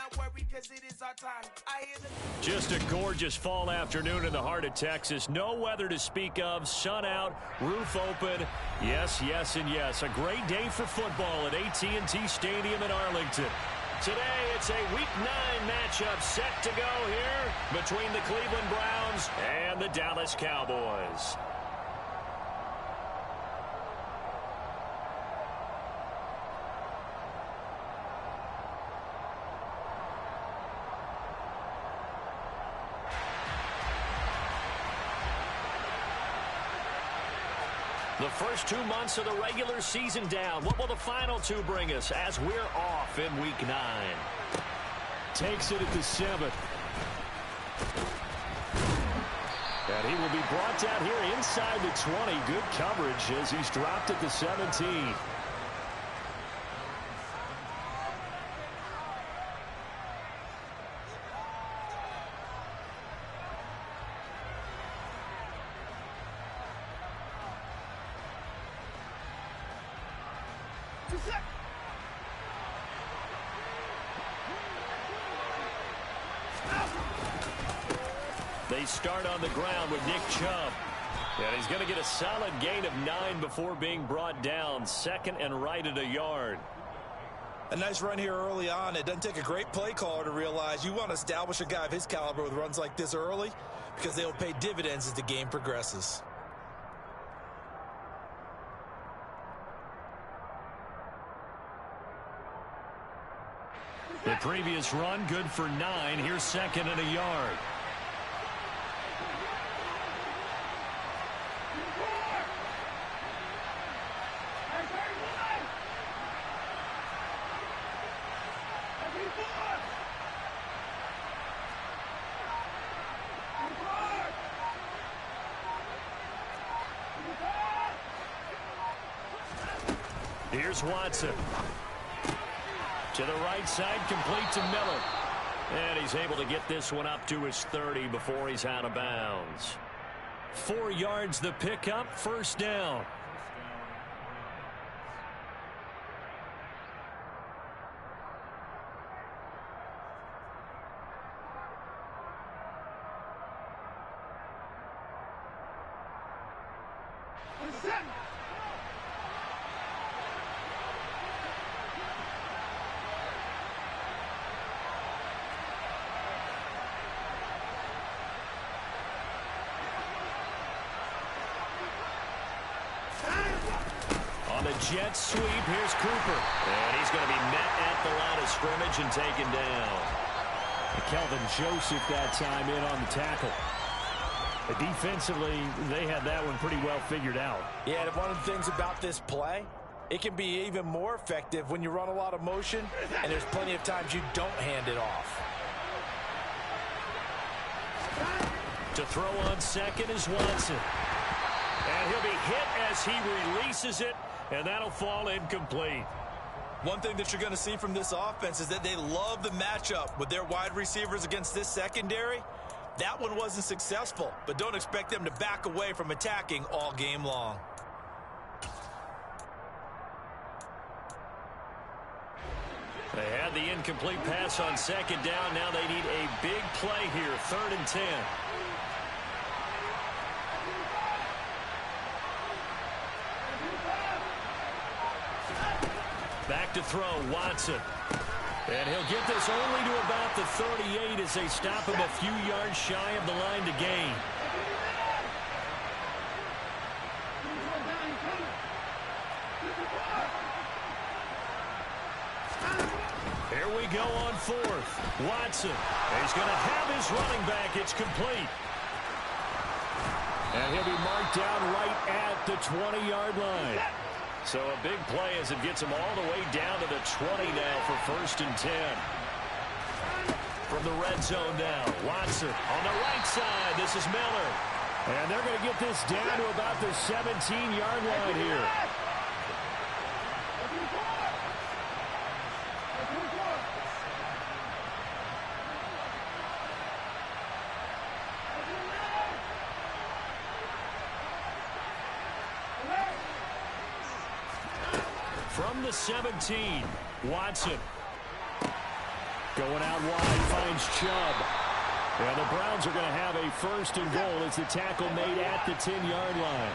not worry because it is our time. Just a gorgeous fall afternoon in the heart of Texas. No weather to speak of. Sun out, roof open. Yes, yes, and yes. A great day for football at AT&T Stadium in Arlington. Today, it's a Week 9 matchup set to go here between the Cleveland Browns and the Dallas Cowboys. The first 2 months of the regular season down. What will the final 2 bring us as we're off in Week 9? Takes it at the 7th. And he will be brought down here inside the 20. Good coverage as he's dropped at the 17. They start on the ground with Nick Chubb. And he's going to get a solid gain of 9 before being brought down. Second and right at a yard. A nice run here early on. It doesn't take a great play caller to realize you want to establish a guy of his caliber with runs like this early because they'll pay dividends as the game progresses. The previous run good for 9. Here's second and a yard. Here's Watson. To the right side, complete to Miller. And he's able to get this one up to his 30 before he's out of bounds. 4 yards the pickup, first down. Jet sweep, here's Cooper. And he's going to be met at the line of scrimmage and taken down. Kelvin Joseph that time in on the tackle. Defensively, they had that one pretty well figured out. Yeah, and one of the things about this play, it can be even more effective when you run a lot of motion, and there's plenty of times you don't hand it off. To throw on second is Watson. And he'll be hit as he releases it. And that'll fall incomplete. One thing that you're going to see from this offense is that they love the matchup with their wide receivers against this secondary. That one wasn't successful, but don't expect them to back away from attacking all game long. They had the incomplete pass on second down. Now they need a big play here, 3rd and 10. Back to throw, Watson. And he'll get this only to about the 38 as they stop him a few yards shy of the line to gain. Here we go on 4th. Watson. He's going to have his running back. It's complete. And he'll be marked down right at the 20-yard line. So a big play as it gets him all the way down to the 20 now for 1st and 10. From the red zone now, Watson on the right side. This is Miller. And they're going to get this down to about the 17-yard line here. From the 17, Watson. Going out wide, finds Chubb. And the Browns are going to have a first and goal as the tackle made at the 10-yard line.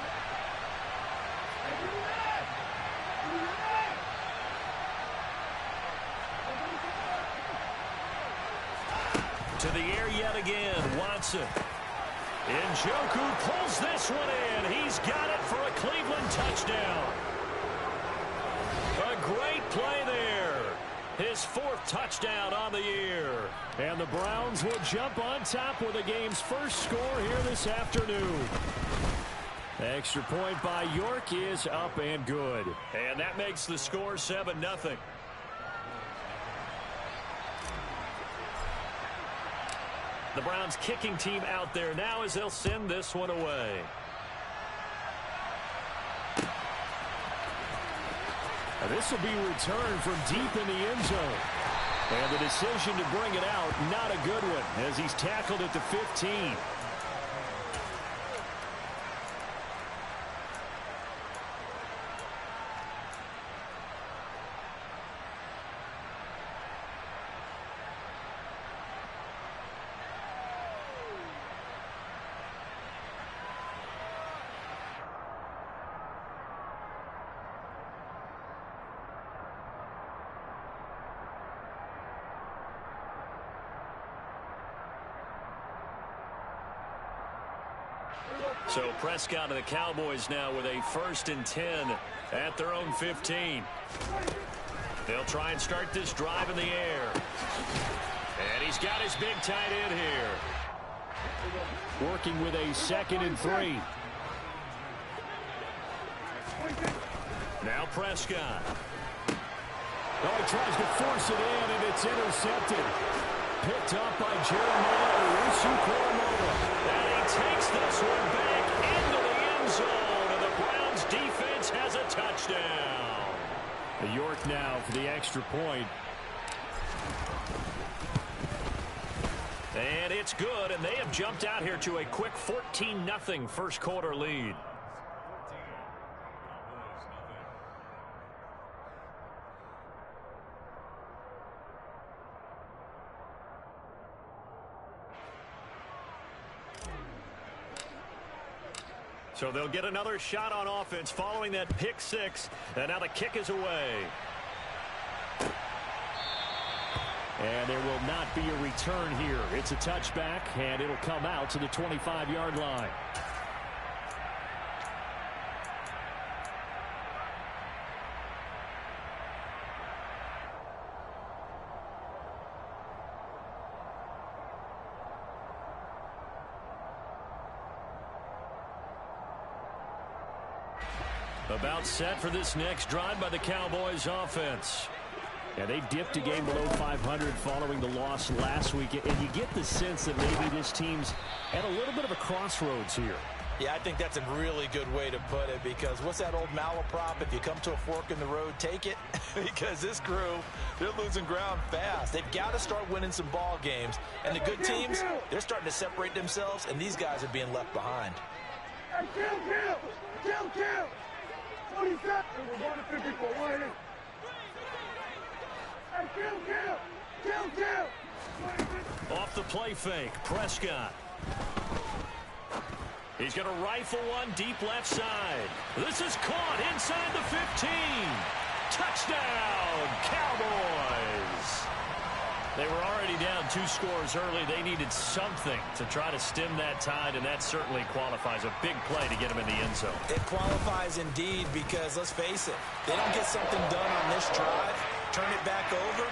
To the air yet again, Watson. Njoku pulls this one in. He's got it for a Cleveland touchdown. A great play there. His 4th touchdown on the year. And the Browns will jump on top with the game's first score here this afternoon. Extra point by York is up and good. And that makes the score 7-0. The Browns kicking team out there now as they'll send this one away. This will be returned from deep in the end zone. And the decision to bring it out, not a good one, as he's tackled at the 15. So Prescott and the Cowboys now with a 1st and 10 at their own 15. They'll try and start this drive in the air. And he's got his big tight end here. Working with a 2nd and 3. Now Prescott. Oh, he tries to force it in, and it's intercepted. Picked up by Jeremiah Owusu-Koramoah. And he takes this one back into the end zone, and the Browns defense has a touchdown. York now for the extra point. And it's good, and they have jumped out here to a quick 14-0 first quarter lead. So they'll get another shot on offense following that pick 6. And now the kick is away. And there will not be a return here. It's a touchback, and it'll come out to the 25-yard line. About set for this next drive by the Cowboys offense. Yeah, they dipped a game below 500 following the loss last week, and you get the sense that maybe this team's at a little bit of a crossroads here. Yeah, I think that's a really good way to put it, because what's that old malaprop? If you come to a fork in the road, take it. Because this crew, they're losing ground fast. They've got to start winning some ball games. And the good teams, they're starting to separate themselves, and these guys are being left behind. Kill! 47. We're going to 54. Right here. Kill! Off the play fake, Prescott. He's going to rifle one deep left side. This is caught inside the 15. Touchdown, Cowboys. They were already down 2 scores early. They needed something to try to stem that tide, and that certainly qualifies. A big play to get them in the end zone. It qualifies indeed, because let's face it, they don't get something done on this drive, turn it back over,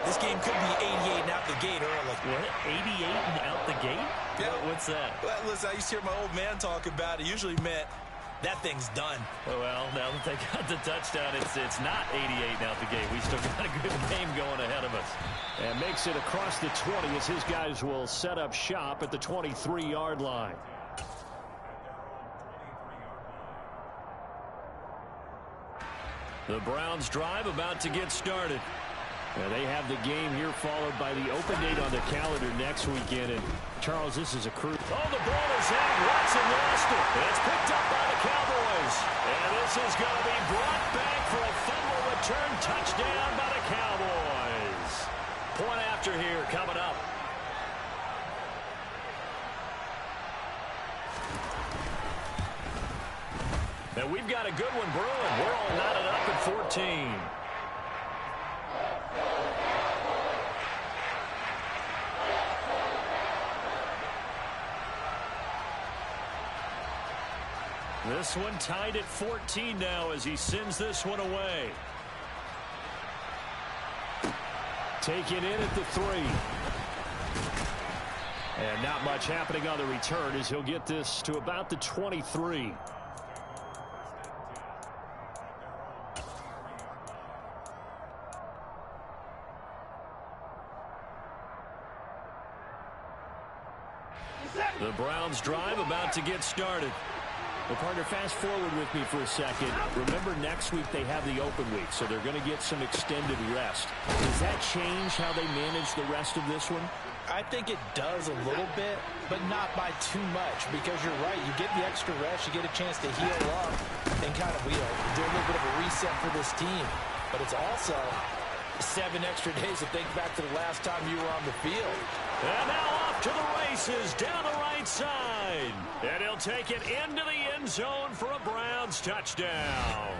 this game could be 88 and out the gate early. What? 88 and out the gate? Yeah. What's that? Well, listen, I used to hear my old man talk about it. Usually meant that thing's done. Well, now that they got the touchdown, it's not 88 and out the gate. We still got a good game going ahead of us. And makes it across the 20 as his guys will set up shop at the 23-yard line. The Browns drive about to get started. They have the game here followed by the open date on the calendar next weekend. And Charles, this is a cruise. Oh, the ball is out. Watson lost it. It's picked up by the Cowboys. And this is going to be brought back for a fumble return touchdown by the Cowboys. Point coming up. And we've got a good one brewing. We're all knotted up at 14. This one tied at 14 now as he sends this one away. Taken in at the 3. And not much happening on the return as he'll get this to about the 23. The Browns drive about to get started. Well, partner, fast forward with me for a second. Remember, next week they have the open week, so they're going to get some extended rest. Does that change how they manage the rest of this one? I think it does a little bit, but not by too much, because you're right. You get the extra rest, you get a chance to heal up and kind of, do a little bit of a reset for this team. But it's also 7 extra days to think back to the last time you were on the field. And now off to the races down the right side. And he'll take it into the end zone for a Browns touchdown.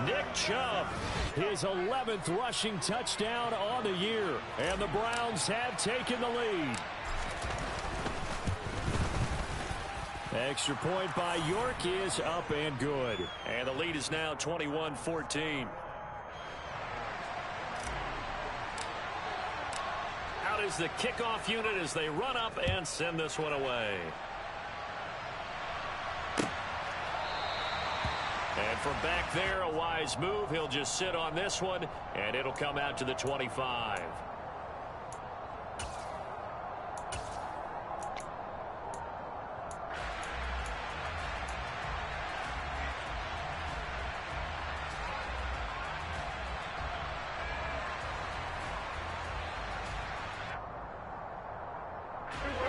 Nick Chubb, his 11th rushing touchdown on the year. And the Browns have taken the lead. Extra point by York is up and good. And the lead is now 21-14. Out is the kickoff unit as they run up and send this one away. And from back there, a wise move. He'll just sit on this one, and it'll come out to the 25.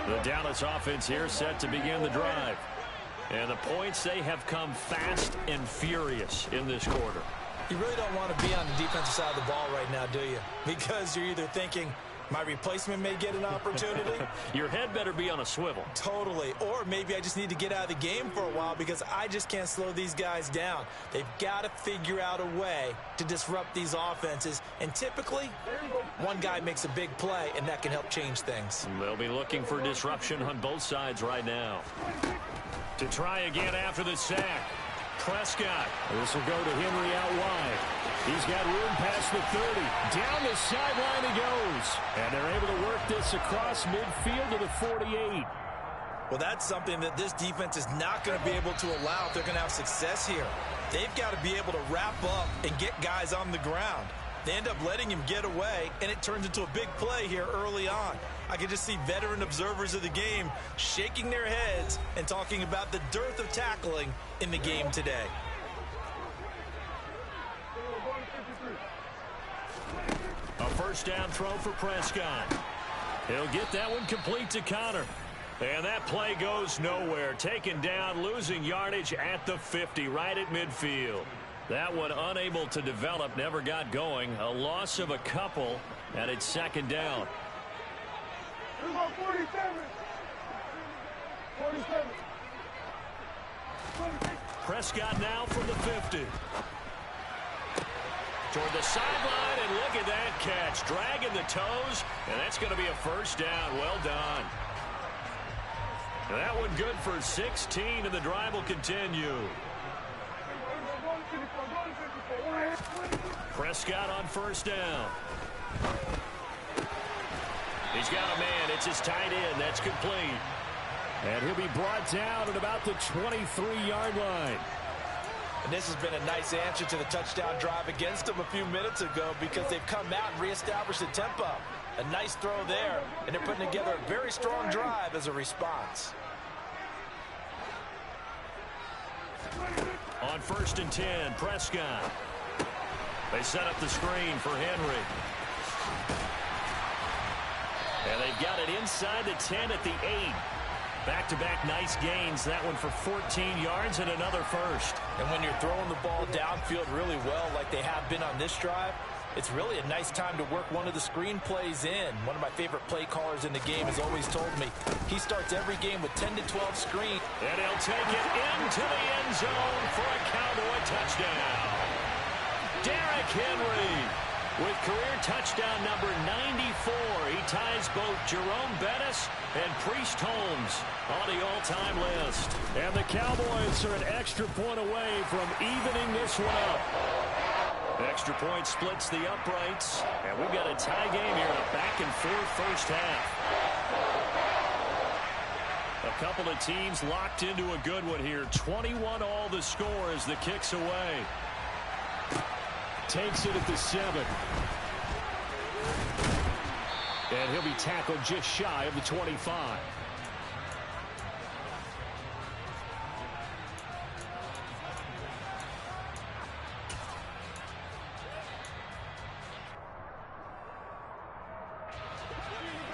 The Dallas offense here set to begin the drive. And the points, they have come fast and furious in this quarter. You really don't want to be on the defensive side of the ball right now, do you? Because you're either thinking, my replacement may get an opportunity. Your head better be on a swivel. Totally. Or maybe I just need to get out of the game for a while because I just can't slow these guys down. They've got to figure out a way to disrupt these offenses. And typically, one guy makes a big play, and that can help change things. They'll be looking for disruption on both sides right now. To try again after the sack. Prescott. This will go to Henry out wide. He's got room past the 30. Down the sideline he goes. And they're able to work this across midfield to the 48. Well, that's something that this defense is not going to be able to allow if they're going to have success here. They've got to be able to wrap up and get guys on the ground. They end up letting him get away, and it turns into a big play here early on. I can just see veteran observers of the game shaking their heads and talking about the dearth of tackling in the game today. A first down throw for Prescott. He'll get that one complete to Connor. And that play goes nowhere. Taken down, losing yardage at the 50, right at midfield. That one unable to develop, never got going. A loss of a couple, and it's second down. 47. Prescott now from the 50. Toward the sideline, and look at that catch. Dragging the toes, and that's going to be a first down. Well done. That one good for 16, and the drive will continue. Prescott on first down. He's got a man. It's his tight end. That's complete. And he'll be brought down at about the 23-yard line. And this has been a nice answer to the touchdown drive against them a few minutes ago because they've come out and reestablished the tempo. A nice throw there, and they're putting together a very strong drive as a response. On 1st and 10, Prescott. They set up the screen for Henry. And they've got it inside the 10 at the 8. Back-to-back nice gains. That one for 14 yards and another first. And when you're throwing the ball downfield really well like they have been on this drive, It's really a nice time to work one of the screen plays in. One of my favorite play callers in the game has always told me he starts every game with 10 to 12 screen. And he'll take it into the end zone for a Cowboy touchdown. Derrick Henry with career touchdown number 94. He ties both Jerome Bettis and Priest Holmes on the all-time list. And the Cowboys are an extra point away from evening this one up. Extra point splits the uprights, and we've got a tie game here, a back-and-forth first half. A couple of teams locked into a good one here. 21 all the score as the kick's away. Takes it at the 7. And he'll be tackled just shy of the 25.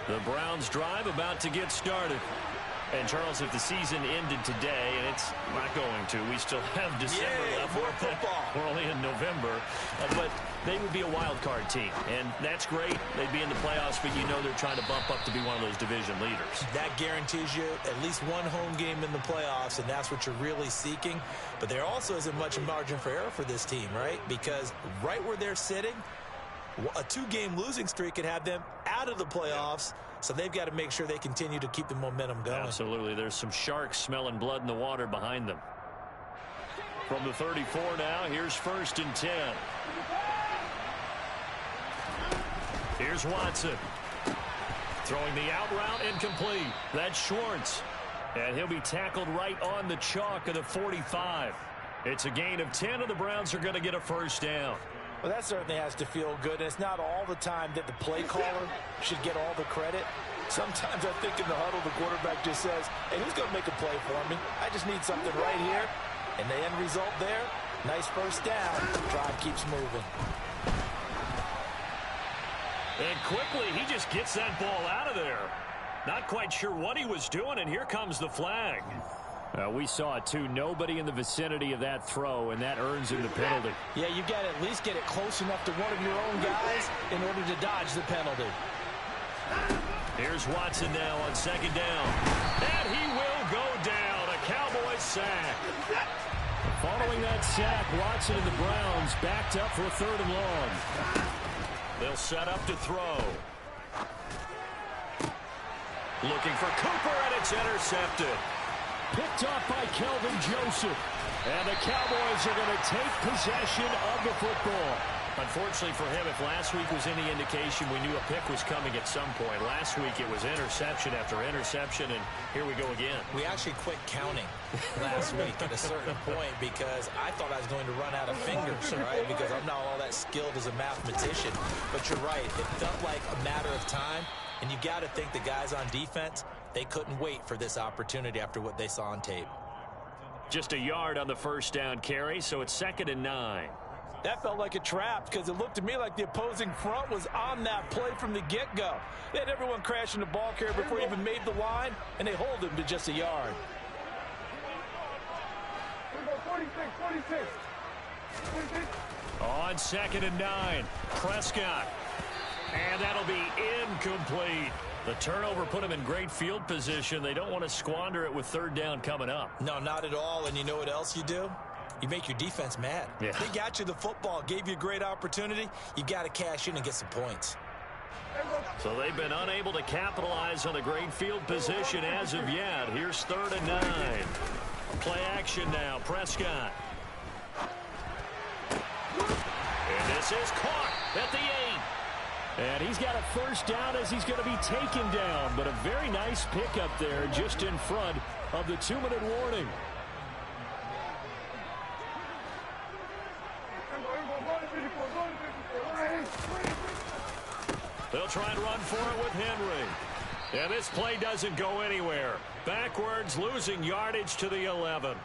The Browns drive about to get started. And, Charles, if the season ended today, and it's not going to, we still have December left. More football. We're only in November. But they would be a wild card team. And that's great. They'd be in the playoffs, but you know they're trying to bump up to be one of those division leaders. That guarantees you at least one home game in the playoffs, and that's what you're really seeking. But there also isn't much margin for error for this team, right? Because right where they're sitting, a 2-game losing streak could have them out of the playoffs. So they've got to make sure they continue to keep the momentum going. Absolutely. There's some sharks smelling blood in the water behind them. From the 34 now, here's 1st and 10. Here's Watson. Throwing the out route incomplete. That's Schwartz. And he'll be tackled right on the chalk of the 45. It's a gain of 10, and the Browns are going to get a first down. Well, that certainly has to feel good. And it's not all the time that the play caller should get all the credit. Sometimes I think in the huddle, the quarterback just says, hey, who's going to make a play for me? I just need something right here. And the end result there, nice first down. Drive keeps moving. And quickly, he just gets that ball out of there. Not quite sure what he was doing, and here comes the flag. We saw it, too. Nobody in the vicinity of that throw, and that earns him the penalty. Yeah, you've got to at least get it close enough to one of your own guys in order to dodge the penalty. Here's Watson now on 2nd down. And he will go down. A Cowboys sack. Following that sack, Watson and the Browns backed up for 3rd and long. They'll set up to throw. Looking for Cooper, and it's intercepted. Picked off by Kelvin Joseph. And the Cowboys are going to take possession of the football. Unfortunately for him, if last week was any indication, we knew a pick was coming at some point. Last week it was interception after interception, and here we go again. We actually quit counting last week at a certain point because I thought I was going to run out of fingers, right? Because I'm not all that skilled as a mathematician. But you're right. It felt like a matter of time, and you got to think the guys on defense, they couldn't wait for this opportunity after what they saw on tape. Just a yard on the first down carry, so it's 2nd and 9. That felt like a trap because it looked to me like the opposing front was on that play from the get-go. They had everyone crashing the ball carrier before he even made the line, and they hold him to just a yard. 46. On 2nd and 9, Prescott. And that'll be incomplete. The turnover put him in great field position. They don't want to squander it with 3rd down coming up. No, not at all. And you know what else you do? You make your defense mad. Yeah. They got you the football, gave you a great opportunity. You got to cash in and get some points. So they've been unable to capitalize on a great field position as of yet. Here's 3rd and 9. Play action now. Prescott. And this is caught at the 8. And he's got a first down as he's going to be taken down. But a very nice pickup there just in front of the 2-minute warning. They'll try and run for it with Henry. And this play doesn't go anywhere. Backwards, losing yardage to the 11.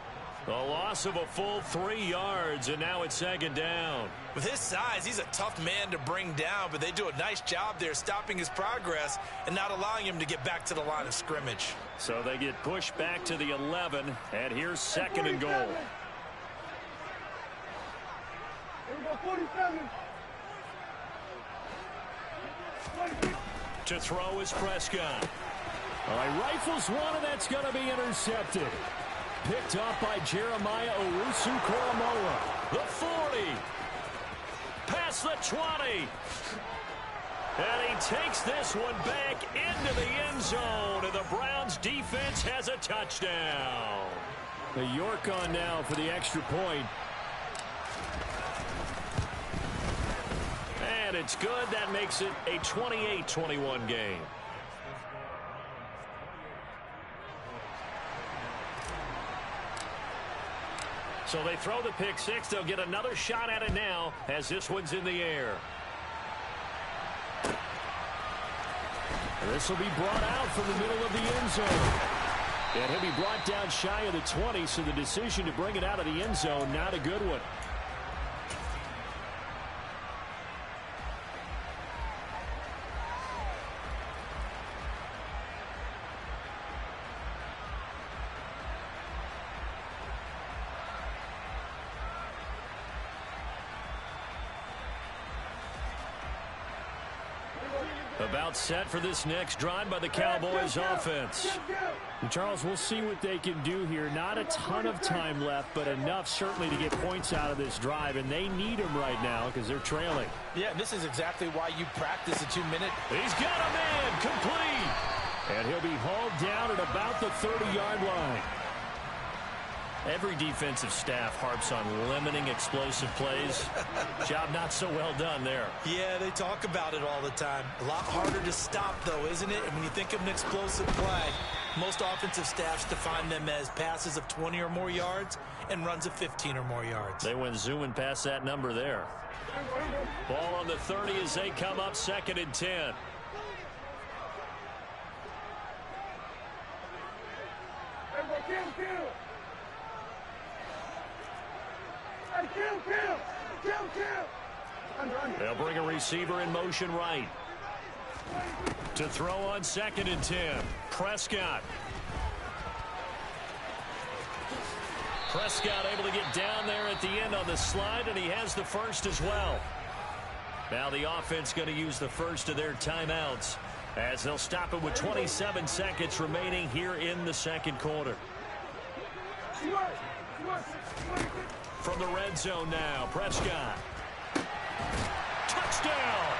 A loss of a full 3 yards, and now it's 2nd down. With his size, he's a tough man to bring down, but they do a nice job there stopping his progress and not allowing him to get back to the line of scrimmage. So they get pushed back to the 11, and here's 2nd and goal. 47. To throw is Prescott. All right, rifles one, and that's going to be intercepted. Picked up by Jeremiah Owusu-Koramoah. The 40. Past the 20. And he takes this one back into the end zone. And the Browns defense has a touchdown. The York on now for the extra point. And it's good. That makes it a 28-21 game. So they throw the pick six. They'll get another shot at it now as this one's in the air. This will be brought out from the middle of the end zone. And he'll be brought down shy of the 20, so the decision to bring it out of the end zone, not a good one. About set for this next drive by the Cowboys offense. And Charles, we'll see what they can do here. Not a ton of time left, but enough certainly to get points out of this drive, and they need them right now because they're trailing. Yeah, this is exactly why you practice a 2-minute. He's got a man complete. And he'll be hauled down at about the 30-yard line. Every defensive staff harps on limiting explosive plays. Job not so well done there. Yeah, they talk about it all the time. A lot harder to stop, though, isn't it? And when you think of an explosive play, most offensive staffs define them as passes of 20 or more yards and runs of 15 or more yards. They went zooming past that number there. Ball on the 30 as they come up 2nd and 10. They'll bring a receiver in motion right. To throw on 2nd and 10. Prescott. Prescott able to get down there at the end on the slide, and he has the first as well. Now the offense going to use the first of their timeouts as they'll stop it with 27 seconds remaining here in the second quarter. From the red zone now, Prescott. Touchdown!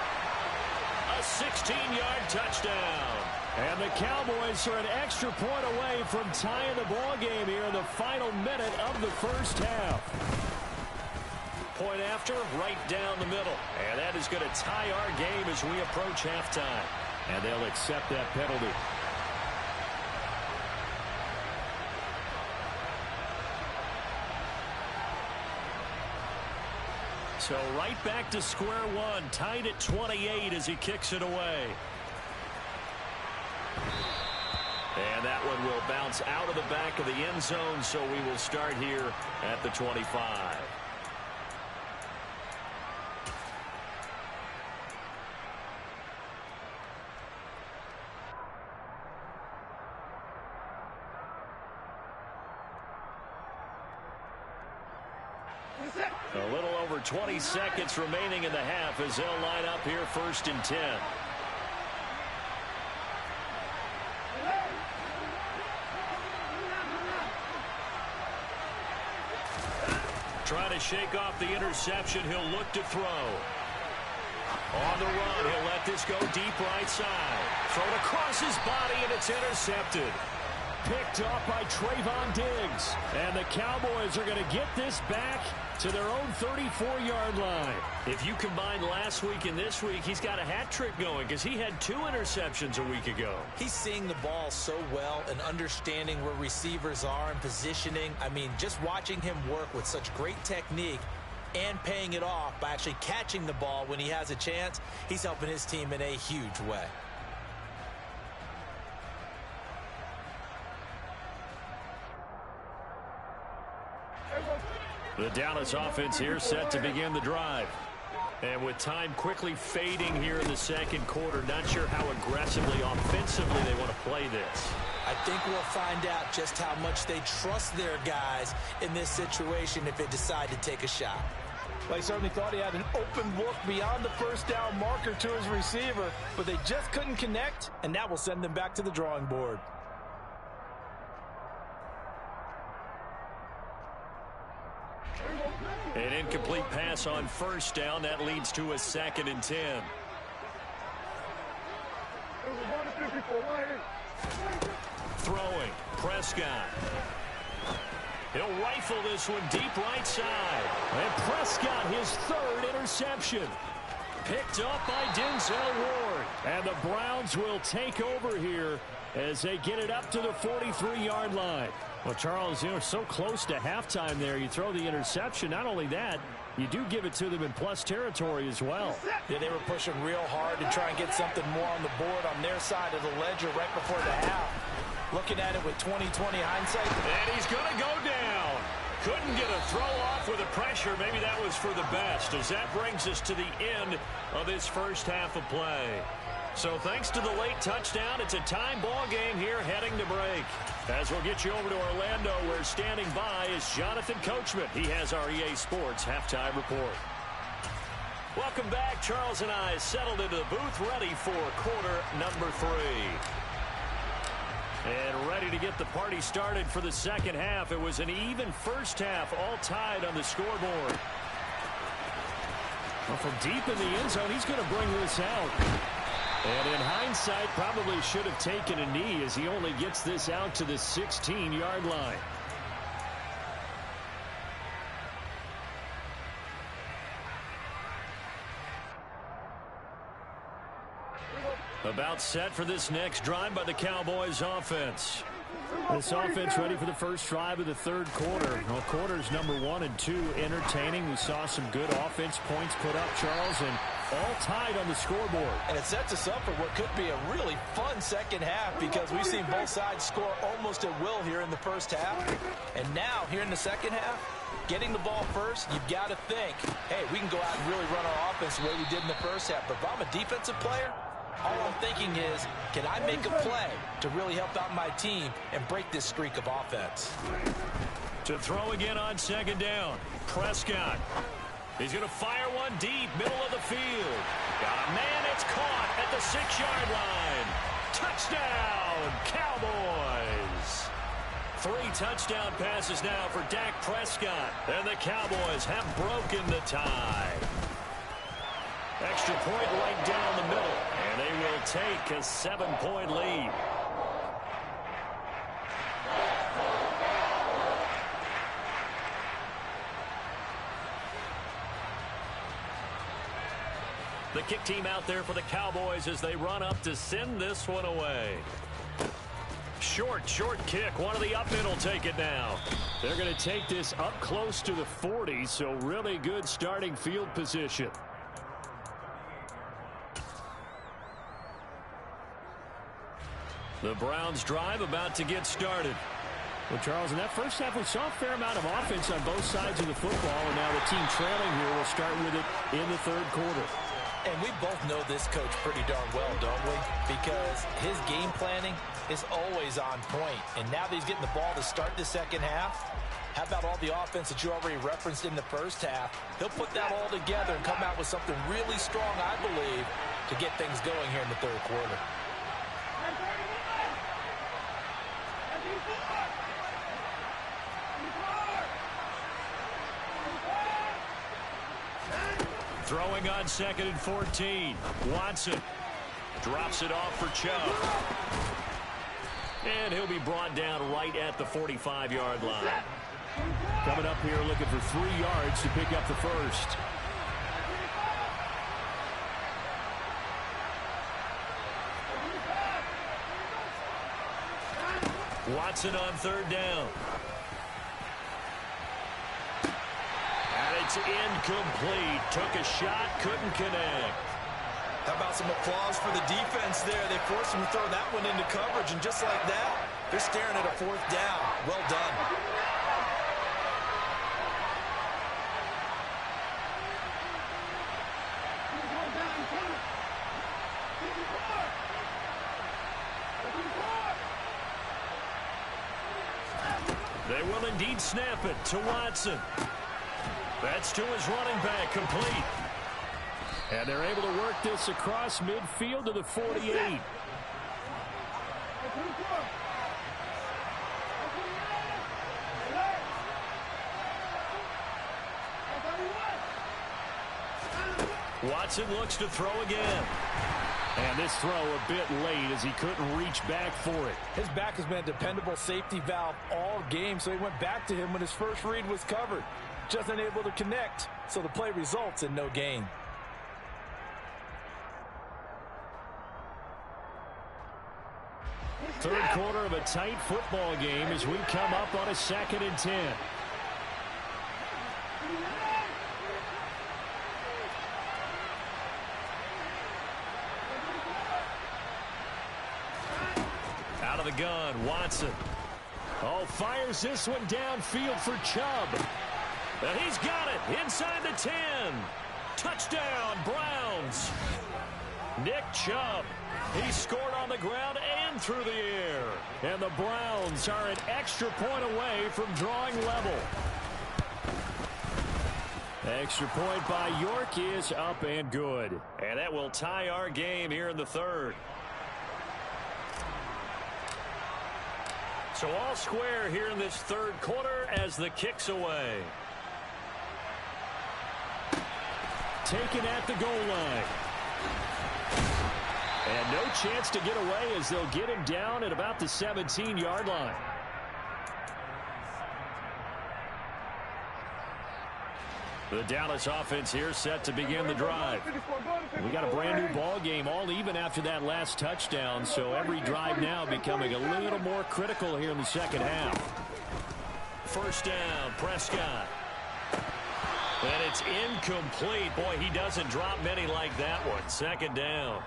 A 16-yard touchdown. And the Cowboys are an extra point away from tying the ball game here in the final minute of the first half. Point after, right down the middle. And that is going to tie our game as we approach halftime. And they'll accept that penalty. So right back to square one, tied at 28 as he kicks it away. And that one will bounce out of the back of the end zone, so we will start here at the 25. A little over 20 seconds remaining in the half as they'll line up here 1st and 10. Trying to shake off the interception. He'll look to throw. On the run, he'll let this go deep right side. Thrown across his body, and it's intercepted. Picked up by Trayvon Diggs. And the Cowboys are going to get this back to their own 34-yard line. If you combine last week and this week, he's got a hat trick going because he had 2 interceptions a week ago. He's seeing the ball so well and understanding where receivers are and positioning. I mean, just watching him work with such great technique and paying it off by actually catching the ball when he has a chance, he's helping his team in a huge way. The Dallas offense here set to begin the drive. And with time quickly fading here in the second quarter, not sure how aggressively, offensively they want to play this. I think we'll find out just how much they trust their guys in this situation if they decide to take a shot. Well, he certainly thought he had an open look beyond the first down marker to his receiver, but they just couldn't connect, and that will send them back to the drawing board. An incomplete pass on first down. That leads to a 2nd and 10. Throwing. Prescott. He'll rifle this one deep right side. And Prescott, his 3rd interception. Picked up by Denzel Ward. And the Browns will take over here as they get it up to the 43-yard line. Well, Charles, you know, so close to halftime there. You throw the interception. Not only that, you do give it to them in plus territory as well. Yeah, they were pushing real hard to try and get something more on the board on their side of the ledger right before the half. Looking at it with 20/20 hindsight. And he's going to go down. Couldn't get a throw off with the pressure. Maybe that was for the best, as that brings us to the end of this first half of play. So thanks to the late touchdown, it's a time ball game here heading to break. As we'll get you over to Orlando, where standing by is Jonathan Coachman. He has our EA Sports halftime report. Welcome back. Charles and I settled into the booth, ready for quarter number 3. And ready to get the party started for the second half. It was an even first half, all tied on the scoreboard. Well, from deep in the end zone, he's going to bring this out. And in hindsight, probably should have taken a knee as he only gets this out to the 16-yard line. About set for this next drive by the Cowboys offense. This offense ready for the first drive of the 3rd quarter. Well, quarters number 1 and 2 entertaining. We saw some good offense points put up, Charles, and all tied on the scoreboard. And it sets us up for what could be a really fun second half, because we've seen both sides score almost at will here in the first half. And now, here in the second half, getting the ball first, you've got to think, hey, we can go out and really run our offense the way we did in the first half. But if I'm a defensive player, all I'm thinking is, can I make a play to really help out my team and break this streak of offense? To throw again on 2nd down, Prescott. He's going to fire one deep, middle of the field. Got a man, it's caught at the 6-yard line. Touchdown, Cowboys. 3 touchdown passes now for Dak Prescott. And the Cowboys have broken the tie. Extra point right down the middle. And they will take a 7-point lead. The kick team out there for the Cowboys as they run up to send this one away. Short kick. One of the up men will take it now. They're going to take this up close to the 40, so really good starting field position. The Browns drive about to get started. Well, Charles, in that first half, we saw a fair amount of offense on both sides of the football, and now the team trailing here will start with it in the 3rd quarter. And we both know this coach pretty darn well, don't we? Because his game planning is always on point. And now that he's getting the ball to start the second half, how about all the offense that you already referenced in the first half? He'll put that all together and come out with something really strong, I believe, to get things going here in the 3rd quarter. Throwing on 2nd and 14. Watson drops it off for Chubb. And he'll be brought down right at the 45-yard line. Coming up here looking for 3 yards to pick up the first. Watson on 3rd down. It's incomplete. Took a shot, couldn't connect. How about some applause for the defense there? They forced him to throw that one into coverage, and just like that, they're staring at a 4th down. Well done. They will indeed snap it to Watson. That's to his running back, complete. And they're able to work this across midfield to the 48. Watson looks to throw again. And this throw a bit late as he couldn't reach back for it. His back has been a dependable safety valve all game, so he went back to him when his first read was covered. Just unable to connect, so the play results in no gain. Third quarter of a tight football game as we come up on a 2nd and 10. Out of the gun, Watson. Oh, fires this one downfield for Chubb. And he's got it inside the 10. Touchdown, Browns. Nick Chubb. He scored on the ground and through the air. And the Browns are an extra point away from drawing level. Extra point by York is up and good. And that will tie our game here in the 3rd. So all square here in this 3rd quarter as the kick's away. Taken at the goal line. And no chance to get away as they'll get him down at about the 17-yard line. The Dallas offense here set to begin the drive. We got a brand new ball game, all even after that last touchdown, so every drive now becoming a little more critical here in the 2nd half. First down, Prescott. And it's incomplete. Boy, he doesn't drop many like that one. 2nd down.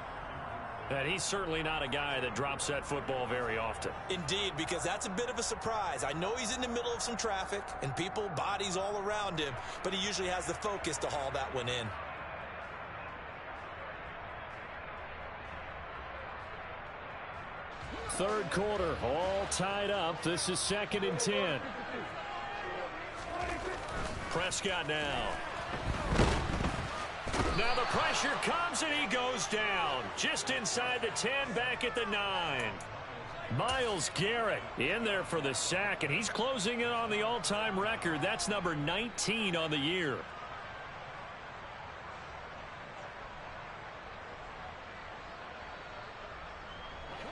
And he's certainly not a guy that drops that football very often. Indeed, because that's a bit of a surprise. I know he's in the middle of some traffic and people, bodies all around him, but he usually has the focus to haul that one in. Third quarter, all tied up. This is 2nd and 10. Prescott now. Now the pressure comes and he goes down. Just inside the 10, back at the 9. Myles Garrett in there for the sack, and he's closing in on the all-time record. That's number 19 on the year.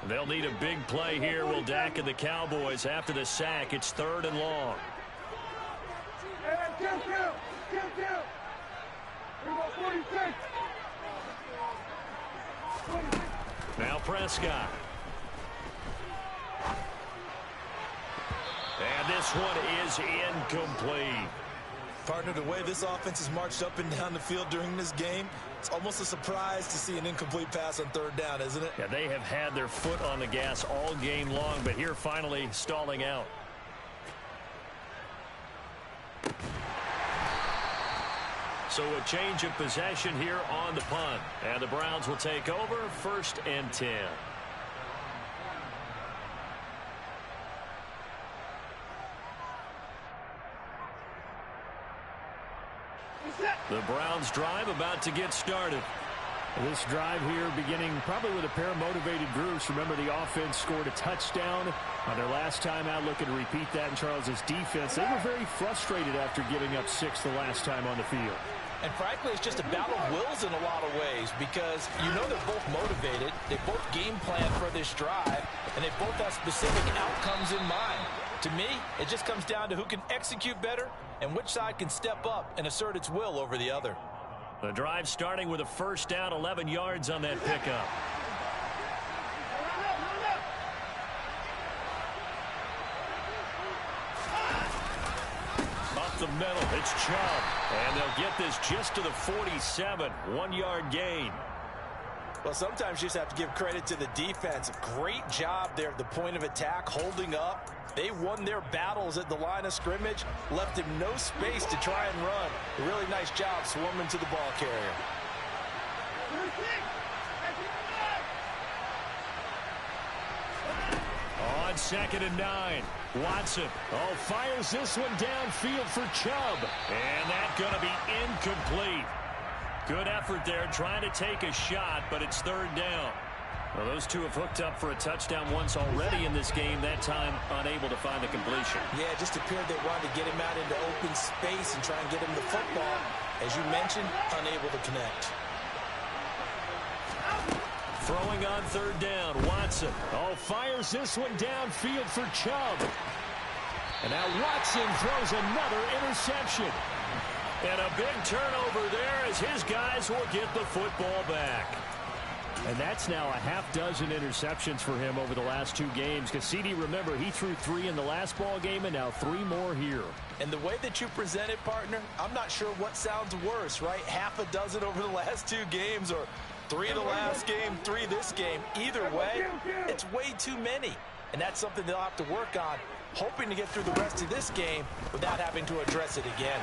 They'll need a big play here, will Dak and the Cowboys. After the sack, it's 3rd and long. Now Prescott. And this one is incomplete. Partner, the way this offense has marched up and down the field during this game, it's almost a surprise to see an incomplete pass on 3rd down, isn't it? Yeah, they have had their foot on the gas all game long, but here finally stalling out. So a change of possession here on the punt. And the Browns will take over, 1st and 10. The Browns drive about to get started. This drive here beginning probably with a pair of motivated groups. Remember, the offense scored a touchdown on their last time out, looking to repeat that in Charles's defense. They were very frustrated after giving up 6 the last time on the field. And frankly, it's just a battle of wills in a lot of ways because you know they're both motivated. They both game plan for this drive, and they both have specific outcomes in mind. To me, it just comes down to who can execute better and which side can step up and assert its will over the other. The drive starting with a 1st down, 11 yards on that pickup. Up the middle, it's Chubb. And they'll get this just to the 47, 1-yard gain. Well, sometimes you just have to give credit to the defense. Great job there at the point of attack, holding up. They won their battles at the line of scrimmage, left him no space to try and run. A really nice job swarming to the ball carrier. On 2nd and 9. Watson, fires this one downfield for Chubb. And that's going to be incomplete. Good effort there trying to take a shot, but it's 3rd down. Well, those two have hooked up for a touchdown once already in this game, that time unable to find the completion. Yeah, it just appeared they wanted to get him out into open space and try and get him the football. As you mentioned, unable to connect. Throwing on 3rd down, Watson. Fires this one downfield for Chubb. And now Watson throws another interception. And a big turnover there as his guys will get the football back. And that's now a half dozen interceptions for him over the last 2 games. Because CD, remember, he threw 3 in the last ball game and now 3 more here. And the way that you present it, partner, I'm not sure what sounds worse, right? Half a dozen over the last 2 games or 3 the last game, 3 this game. Either way, it's way too many. And that's something they'll have to work on, hoping to get through the rest of this game without having to address it again.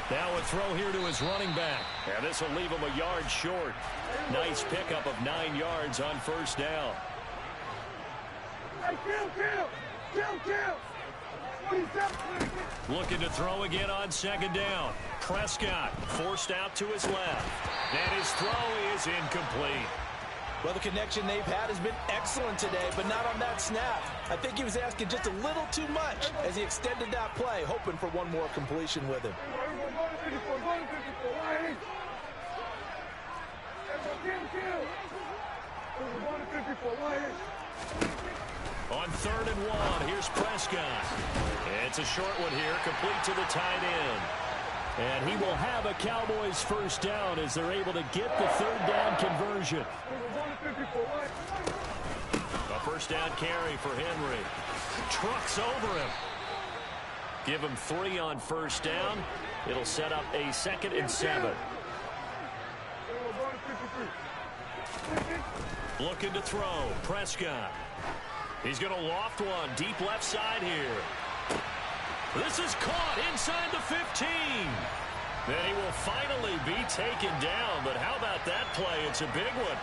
Now a throw here to his running back. And this will leave him a yard short. Nice pickup of 9 yards on 1st down. Looking to throw again on 2nd down. Prescott forced out to his left. And his throw is incomplete. Well, the connection they've had has been excellent today, but not on that snap. I think he was asking just a little too much as he extended that play, hoping for one more completion with him. On 3rd and 1, here's Prescott. It's a short one here, complete to the tight end. And he will have a Cowboys 1st down as they're able to get the 3rd down conversion. A 1st down carry for Henry. Trucks over him. Give him 3 on 1st down. It'll set up a 2nd and 7. Looking to throw. Prescott. He's going to loft one deep left side here. This is caught inside the 15. Then he will finally be taken down. But how about that play? It's a big one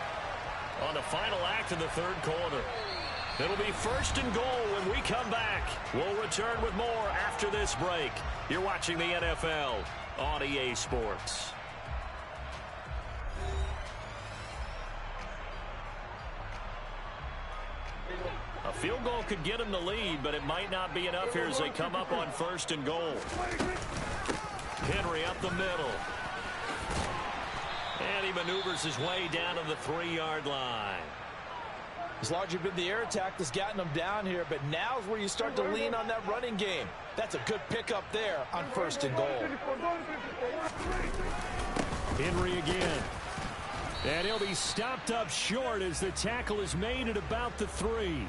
on the final act of the 3rd quarter. It'll be 1st and goal when we come back. We'll return with more after this break. You're watching the NFL on EA Sports. A field goal could get him the lead, but it might not be enough here as they come up on 1st and goal. Henry up the middle. And he maneuvers his way down to the 3-yard line. It's largely been the air attack that's gotten him down here, but now's where you start to lean on that running game. That's a good pickup there on 1st and goal. Henry again. And he'll be stopped up short as the tackle is made at about the 3.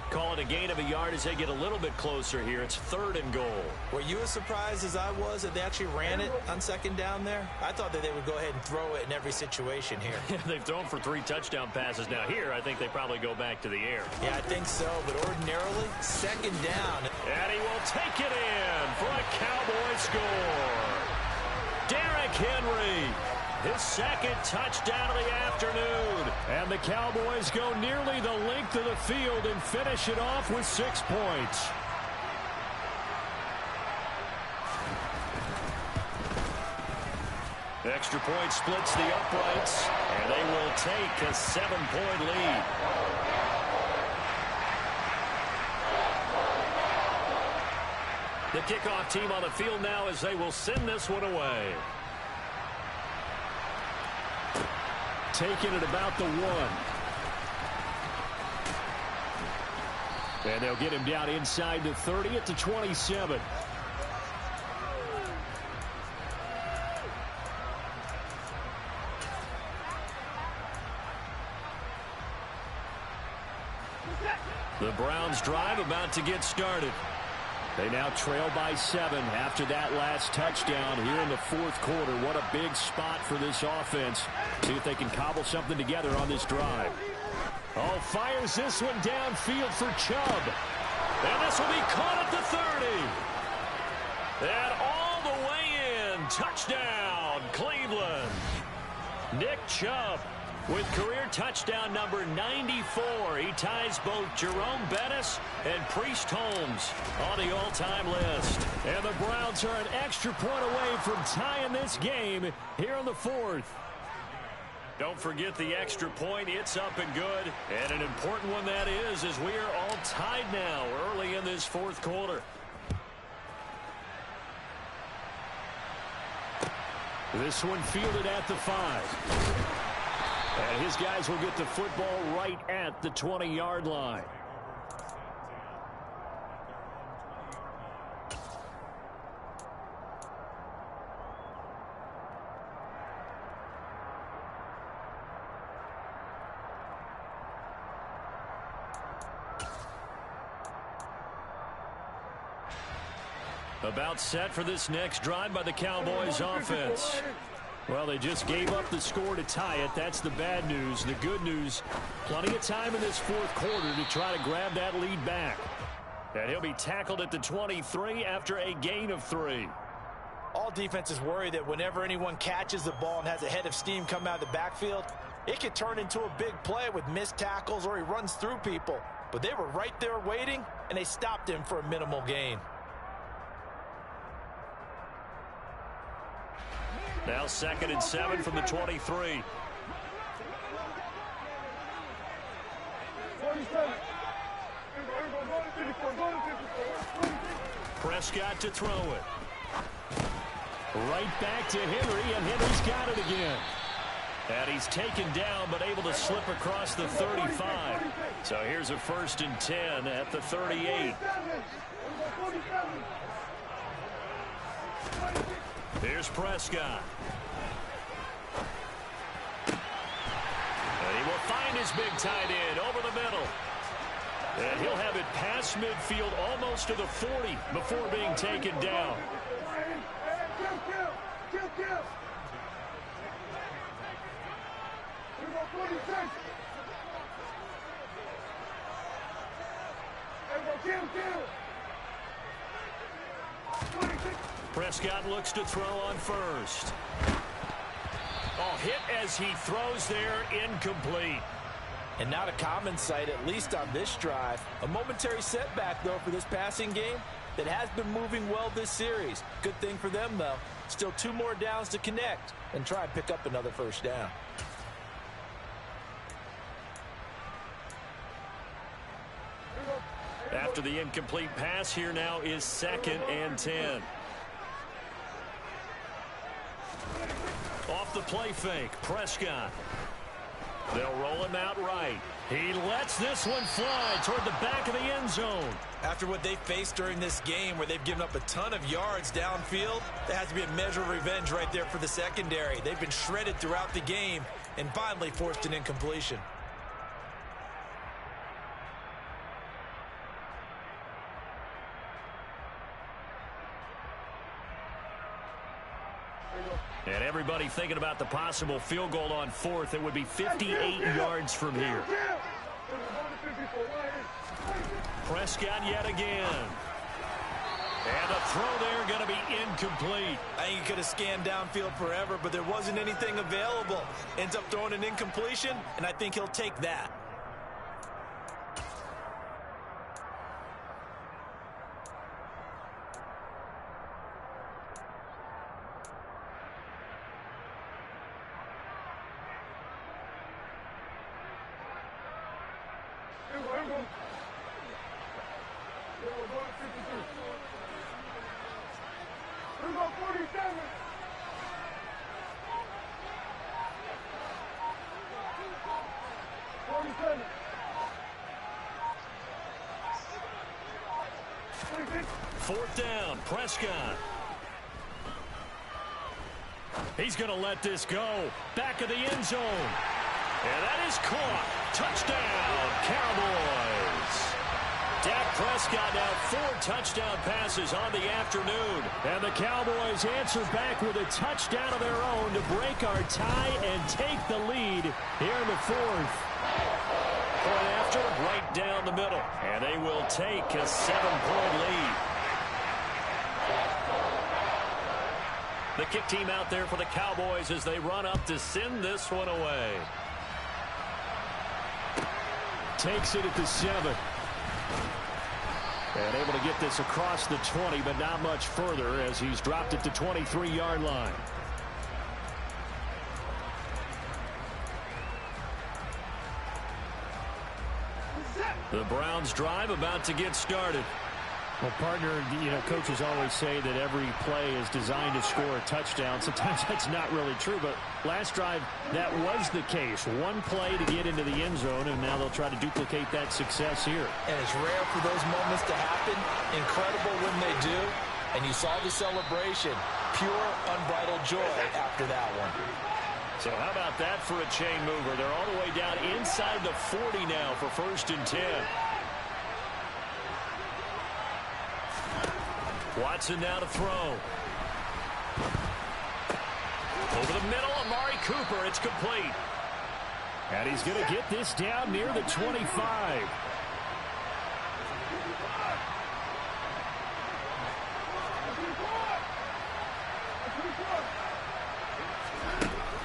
Call it a gain of a yard as they get a little bit closer here. It's 3rd and goal. Were you as surprised as I was that they actually ran it on 2nd down there? I thought that they would go ahead and throw it in every situation here. They've thrown for 3 touchdown passes. Now here, I think they probably go back to the air. Yeah, I think so, but ordinarily, 2nd down. And he will take it in for a Cowboy score. Derrick Henry. His 2nd touchdown of the afternoon. And the Cowboys go nearly the length of the field and finish it off with 6 points. Extra point splits the uprights, and they will take a 7-point lead. The kickoff team on the field now as they will send this one away. Taken at about the 1. And they'll get him down inside the 30 at the 27. The Browns drive about to get started. They now trail by 7 after that last touchdown here in the 4th quarter. What a big spot for this offense. See if they can cobble something together on this drive. Fires this one downfield for Chubb. And this will be caught at the 30. And all the way in. Touchdown, Cleveland. Nick Chubb With career touchdown number 94, he ties both Jerome Bettis and Priest Holmes on the all-time list. And the Browns are an extra point away from tying this game here in the fourth. Don't forget the extra point. It's up and good. And an important one that is, as we are all tied now early in this fourth quarter. This one fielded at the 5. And his guys will get the football right at the 20-yard line. About set for this next drive by the Cowboys offense. Well, they just gave up the score to tie it. That's the bad news. The good news, plenty of time in this fourth quarter to try to grab that lead back. And he'll be tackled at the 23 after a gain of 3. All defenses worry that whenever anyone catches the ball and has a head of steam come out of the backfield, it could turn into a big play with missed tackles or he runs through people. But they were right there waiting, and they stopped him for a minimal gain. Now 2nd and 7 from the 23. Prescott to throw it. Right back to Henry, and Henry's got it again. And he's taken down, but able to slip across the 35. So here's a 1st and 10 at the 38. Here's Prescott. And he will find his big tight end over the middle. And he'll have it past midfield almost to the 40 before being taken down. Prescott looks to throw on first. Oh, hit as he throws there, incomplete. And not a common sight, at least on this drive. A momentary setback, though, for this passing game that has been moving well this series. Good thing for them, though. Still 2 more downs to connect and try and pick up another 1st down. After the incomplete pass, here now is 2nd and 10. Off the play fake, Prescott. They'll roll him out right. He lets this one fly toward the back of the end zone. After what they faced during this game where they've given up a ton of yards downfield, there has to be a measure of revenge right there for the secondary. They've been shredded throughout the game and finally forced an incompletion. And everybody thinking about the possible field goal on 4th. It would be 58 yards from here. Prescott yet again. And the throw there going to be incomplete. I think he could have scanned downfield forever, but there wasn't anything available. Ends up throwing an incompletion, and I think he'll take that. Fourth down, Prescott. He's going to let this go. Back of the end zone. And that is caught. Touchdown, Cowboys. Dak Prescott now 4 touchdown passes on the afternoon. And the Cowboys answer back with a touchdown of their own to break our tie and take the lead here in the 4th. Point after, right down the middle. And they will take a 7-point lead. The kick team out there for the Cowboys as they run up to send this one away. takes it at the 7. And able to get this across the 20, but not much further as he's dropped it to 23-yard line. The Browns drive about to get started. Well, partner, coaches always say that every play is designed to score a touchdown. Sometimes that's not really true, but last drive, that was the case. One play to get into the end zone, and now they'll try to duplicate that success here. And it's rare for those moments to happen. Incredible when they do. And you saw the celebration. Pure, unbridled joy after that one. So how about that for a chain mover? They're all the way down inside the 40 now for 1st and 10. Watson now to throw. Over the middle, Amari Cooper. It's complete. And he's going to get this down near the 25.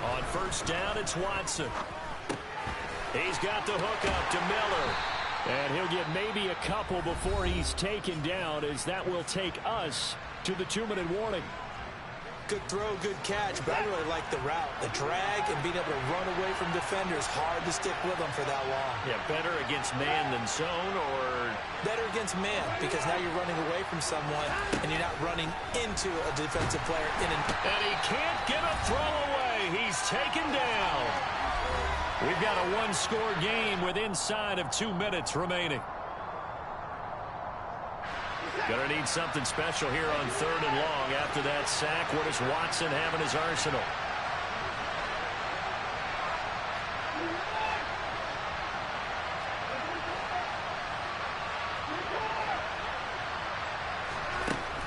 On 1st down, it's Watson. He's got the hook up to Miller. And he'll get maybe a couple before he's taken down, as that will take us to the 2-minute warning. Good throw, good catch, but I really like the route. The drag and being able to run away from defenders. Hard to stick with them for that long. Yeah, better against man than zone, or? Better against man, because now you're running away from someone and you're not running into a defensive player. And he can't get a throw away. He's taken down. We've got a one-score game with inside of 2 minutes remaining. Gonna need something special here on 3rd and long after that sack. What does Watson have in his arsenal?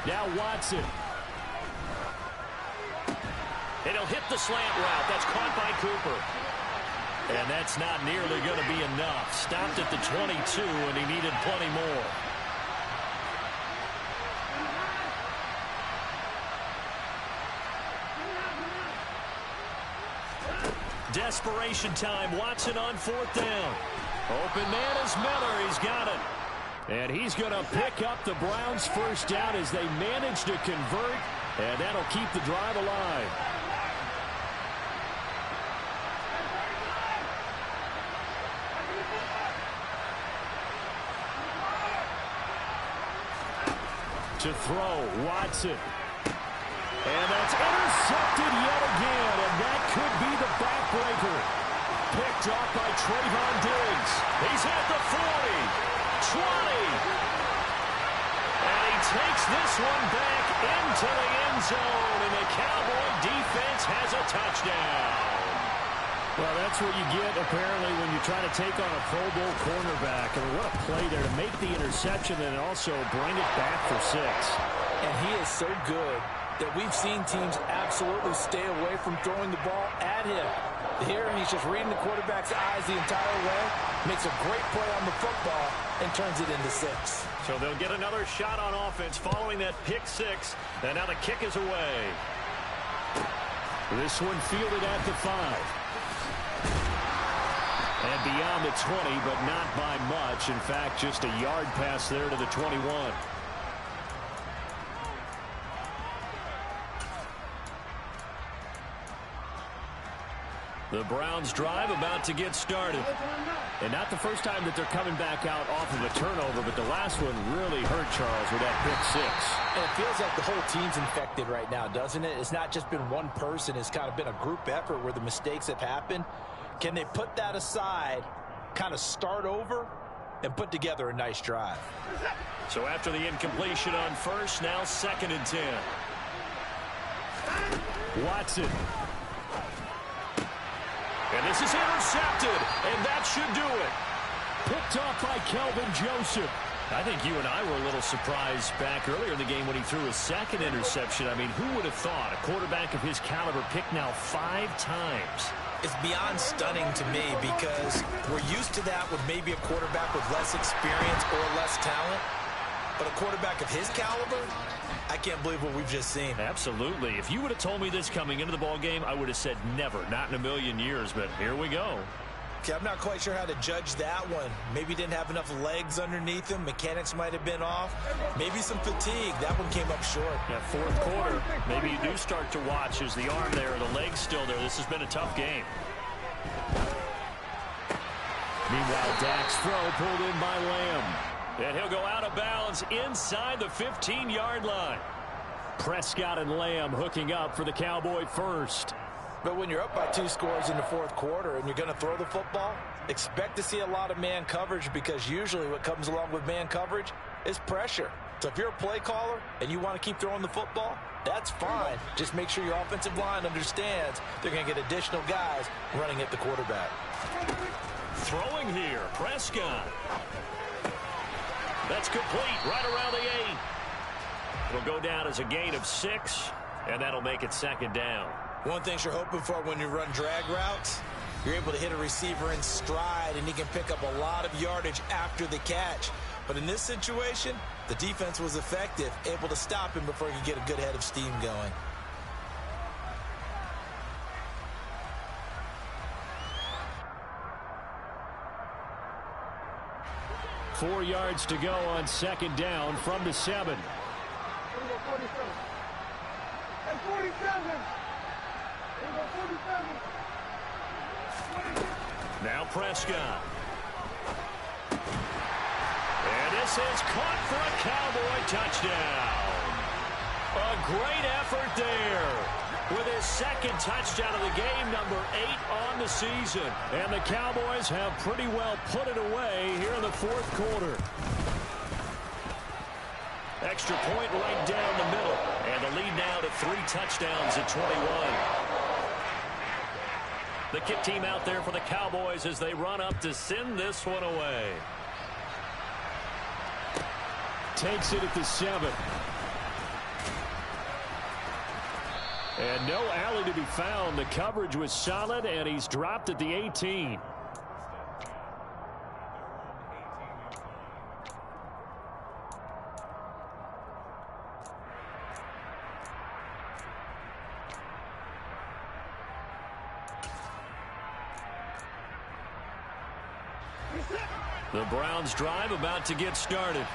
Now Watson. And he'll hit the slant route. That's caught by Cooper. And that's not nearly going to be enough. Stopped at the 22, and he needed plenty more. Desperation time. Watson on 4th down. Open man is Miller. He's got it. And he's going to pick up the Browns' 1st down as they manage to convert, and that'll keep the drive alive. To throw, Watson. And that's intercepted yet again, and that could be the backbreaker. Picked off by Trayvon Diggs. He's at the 40, 20. And he takes this one back into the end zone, and the Cowboy defense has a touchdown. Well, that's what you get, apparently, when you try to take on a Pro Bowl cornerback. I mean, what a play there to make the interception and also bring it back for 6. And he is so good that we've seen teams absolutely stay away from throwing the ball at him. Here, he's just reading the quarterback's eyes the entire way, makes a great play on the football, and turns it into 6. So they'll get another shot on offense following that pick 6, and now the kick is away. This one fielded at the 5. And beyond the 20, but not by much. In fact, just a yard pass there to the 21. The Browns drive about to get started. And not the first time that they're coming back out off of a turnover, but the last one really hurt Charles with that pick 6. And it feels like the whole team's infected right now, doesn't it? It's not just been one person. It's kind of been a group effort where the mistakes have happened. Can they put that aside, kind of start over, and put together a nice drive? So after the incompletion on 1st, now 2nd and 10. Watson. And this is intercepted, and that should do it. Picked off by Kelvin Joseph. I think you and I were a little surprised back earlier in the game when he threw his 2nd interception. I mean, who would have thought a quarterback of his caliber picked now 5 times? It's beyond stunning to me because we're used to that with maybe a quarterback with less experience or less talent. But a quarterback of his caliber, I can't believe what we've just seen. Absolutely. If you would have told me this coming into the ball game, I would have said never, not in a million years. But here we go. Okay, I'm not quite sure how to judge that one. Maybe didn't have enough legs underneath him. Mechanics might have been off. Maybe some fatigue. That one came up short. Yeah, fourth quarter. Maybe you do start to watch as the arm there, the leg's still there. This has been a tough game. Meanwhile, Dak's throw pulled in by Lamb. And he'll go out of bounds inside the 15-yard line. Prescott and Lamb hooking up for the Cowboy first. But when you're up by 2 scores in the fourth quarter and you're going to throw the football, expect to see a lot of man coverage, because usually what comes along with man coverage is pressure. So if you're a play caller and you want to keep throwing the football, that's fine. Just make sure your offensive line understands they're going to get additional guys running at the quarterback. Throwing here, Prescott. That's complete right around the 8. It'll go down as a gain of 6, and that'll make it second down. One thing you're hoping for when you run drag routes, you're able to hit a receiver in stride, and he can pick up a lot of yardage after the catch. But in this situation, the defense was effective, able to stop him before he could get a good head of steam going. Four yards to go on second down from the 7. 47. And 47. Now Prescott. And this is caught for a Cowboy touchdown. A great effort there with his second touchdown of the game, number 8 on the season. And the Cowboys have pretty well put it away here in the fourth quarter. Extra point right down the middle. And the lead now to 3 touchdowns at 21. The kick team out there for the Cowboys as they run up to send this one away. Takes it at the 7. And no alley to be found. The coverage was solid, and he's dropped at the 18. The Browns drive about to get started.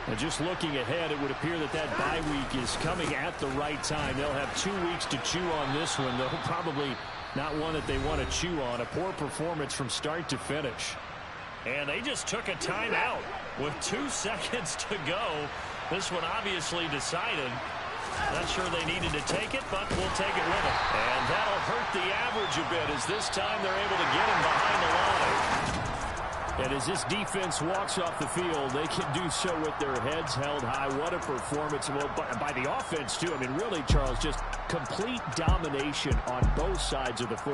And just looking ahead, it would appear that that bye week is coming at the right time. They'll have 2 weeks to chew on this one, though probably not one that they want to chew on. A poor performance from start to finish. And they just took a timeout with 2 seconds to go. This one obviously decided. Not sure they needed to take it, but we'll take it with them. And that'll hurt the average a bit as this time they're able to get him behind the line. And as this defense walks off the field, they can do so with their heads held high. What a performance. Well, by the offense, too. I mean, really, Charles, just complete domination on both sides of the football.